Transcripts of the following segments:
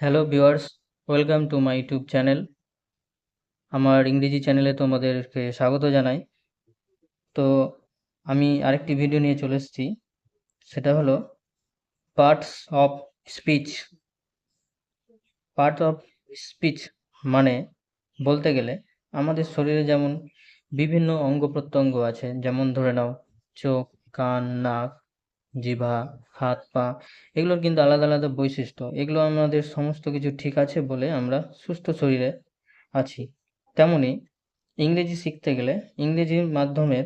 Hello viewers, welcome to my YouTube channel. আমার ইংরেজি চ্যানেলে তোমাদেরকে স্বাগত জানাই। তো আমি আরেকটি ভিডিও নিয়ে চলে এসেছি, সেটা হলো parts of speech. Part of speech মানে বলতে গেলে আমাদের শরীরে যেমন বিভিন্ন অঙ্গ প্রত্যঙ্গ আছে, যেমন ধরে নাও চোখ, কান, নাক, জিহ্বা, হাত, পা। এগুলোর কিন্তু আলাদা আলাদা বৈশিষ্ট্য। এগুলো আমাদের সমস্ত কিছু ঠিক আছে বলে আমরা সুস্থ শরীরে আছি। তেমনি ইংরেজি শিখতে গেলে ইংরেজির মাধ্যমের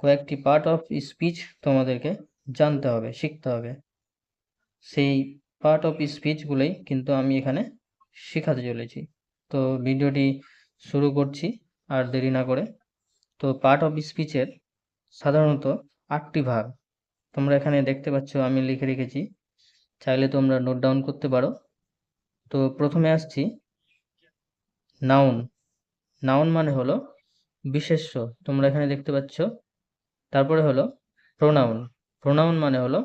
কয়েকটি পার্ট অফ স্পিচ তোমাদেরকে জানতে হবে, শিখতে হবে। সেই পার্ট অফ স্পিচগুলোই কিন্তু আমি এখানে শেখাতে চলেছি। তো ভিডিওটি শুরু করছি আর দেরি না করে। তো পার্ট অফ স্পিচের সাধারণত ৮টি ভাগ তোমরা এখানে দেখতে পাচ্ছ, আমি লিখে রেখেছি, চাইলে তোমরা নোট ডাউন করতে পারো। তো প্রথমে আসছি নাউন। নাউন মানে হলো বিশেষ্য, তোমরা এখানে দেখতে পাচ্ছ। তারপরে হলো প্রোনাউন। প্রোনাউন মানে হলো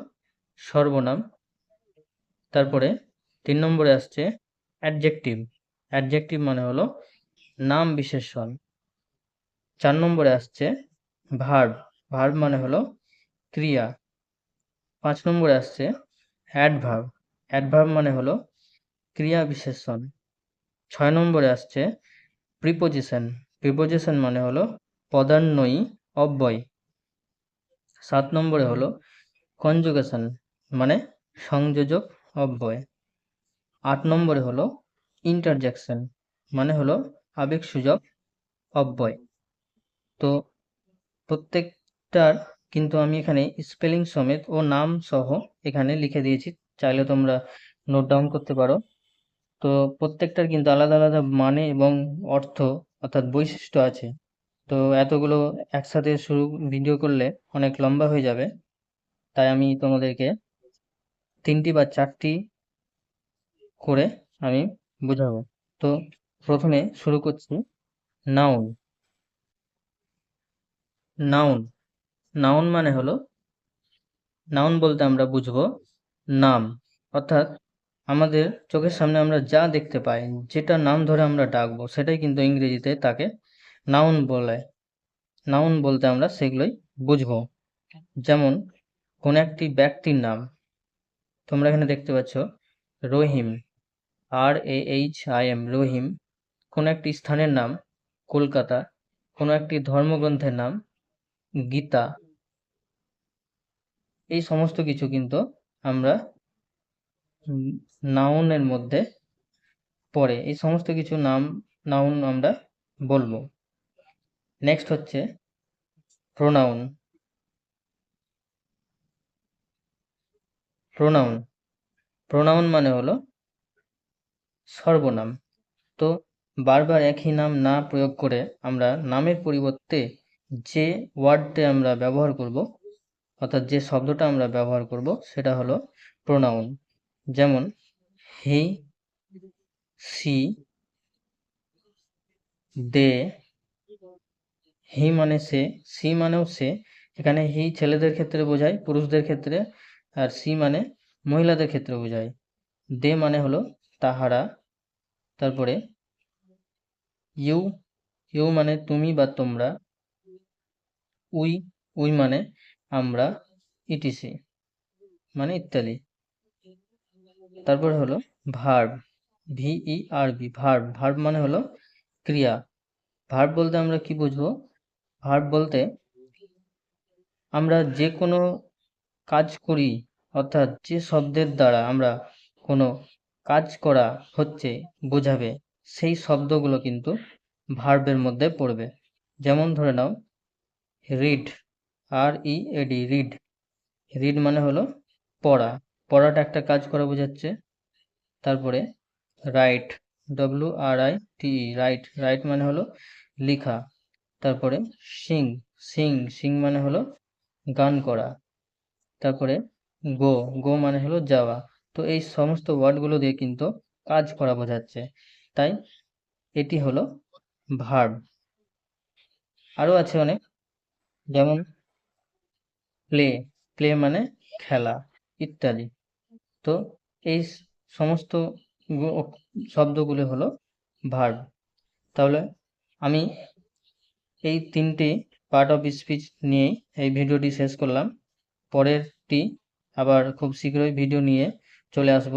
সর্বনাম। তারপরে ৩ নম্বরে আসছে অ্যাডজেক্টিভ। অ্যাডজেক্টিভ মানে হলো নাম বিশেষণ। ৪ নম্বরে আসছে ভার্ব। ভার্ব মানে হলো ক্রিয়া। ৫ নম্বরে আসছে অ্যাডভার্ব। অ্যাডভার্ব মানে হলো ক্রিয়া বিশেষণ। ৬ নম্বরে আসছে প্রিপোজিশন। প্রিপোজিশন মানে হলো পদান্বয়ী অব্যয়। ৭ নম্বরে হলো কনজুগেশন মানে সংযোজক অব্যয়। ৮ নম্বরে হলো ইন্টারজেকশন মানে হলো আবেগসূচক অব্যয়। তো প্রত্যেকটার কিন্তু আমি এখানে স্পেলিং সমেত ও নাম সহ এখানে লিখে দিয়েছি, চাইলে তোমরা নোট ডাউন করতে পারো। তো প্রত্যেকটার কিন্তু আলাদা আলাদা মানে এবং অর্থ অর্থাৎ বৈশিষ্ট্য আছে। তো এতগুলো একসাথে শুরু ভিডিও করলে অনেক লম্বা হয়ে যাবে, তাই আমি তোমাদেরকে ৩টি বা ৪টি করে আমি বুঝাবো। তো প্রথমে শুরু করছি নাউন। নাউন নাউন মানে হলো, নাউন বলতে আমরা বুঝবো নাম, অর্থাৎ আমাদের চোখের সামনে আমরা যা দেখতে পাই, যেটা নাম ধরে আমরা ডাকবো, সেটাই কিন্তু ইংরেজিতে তাকে নাউন বলে। নাউন বলতে আমরা সেগুলোই বুঝবো। যেমন কোন একটি ব্যক্তির নাম, তোমরা এখানে দেখতে পাচ্ছ রহিম, RAHIM, রহিম। কোন একটি স্থানের নাম কলকাতা। কোন একটি ধর্মগ্রন্থের নাম গীতা। এই সমস্ত কিছু কিন্তু আমরা নাউনের মধ্যে পড়ে। এই সমস্ত কিছু নাউন আমরা বলবো। নেক্সট হচ্ছে প্রোনাউন। প্রোনাউন প্রোনাউন মানে হলো সর্বনাম। তো বারবার একই নাম না প্রয়োগ করে আমরা নামের পরিবর্তে যে ওয়ার্ডটা আমরা ব্যবহার করব, অর্থাৎ যে শব্দটা আমরা ব্যবহার করব, সেটা হলো প্রোনাউন। যেমন হি, সি, দে। হি মানে সে, সি মানেও সে। এখানে হি ছেলেদের ক্ষেত্রে বোঝায়, পুরুষদের ক্ষেত্রে। আর সি মানে মহিলাদের ক্ষেত্রে বোঝায়। দে মানে হলো তাহারা। তারপরে ইউ, ইউ মানে তুমি বা তোমরা। উই, উই মানে আমরা। ইটিসি মানে ইত্যাদি। তারপরে হলো ভার্ব, VERB, ভার্ব। ভার্ব মানে হলো ক্রিয়া। ভার্ব বলতে আমরা কি বুঝবো? ভার্ব বলতে আমরা যে কোনো কাজ করি, অর্থাৎ যে শব্দের দ্বারা আমরা কোনো কাজ করা হচ্ছে বোঝাবে, সেই শব্দগুলো কিন্তু ভার্বের মধ্যে পড়বে। যেমন ধরে now read, READ, read. Read মানে হলো পড়া। পড়াটা একটা কাজ করা বোঝাচ্ছে। তারপরে রাইট, WRITE, রাইট। রাইট মানে হলো লেখা। তারপরে সিং, সিং মানে হলো গান করা। তারপরে গো, গো মানে হলো যাওয়া। তো এই সমস্ত ওয়ার্ডগুলো দিয়ে কিন্তু কাজ করা বোঝাচ্ছে, তাই এটি হলো ভার্ব। আরও আছে অনেক, যেমন প্লে, প্লে মানে খেলা ইত্যাদি। তো এই সমস্ত শব্দগুলো হলো ভার্ব। তাহলে আমি এই 3টি পার্ট অফ স্পিচ নিয়েই এই ভিডিওটি শেষ করলাম। পরেরটি আবার খুব শীঘ্রই ভিডিও নিয়ে চলে আসব।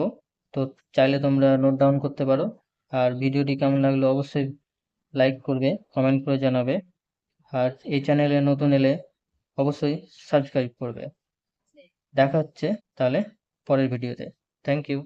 তো চাইলে তোমরা নোট ডাউন করতে পারো। আর ভিডিওটি কেমন লাগলো অবশ্যই লাইক করবে, কমেন্ট করে জানাবে। আর এই চ্যানেলে নতুন এলে অবশ্যই সাবস্ক্রাইব করবে। দেখা হচ্ছে তাহলে পরের ভিডিওতে। Thank you.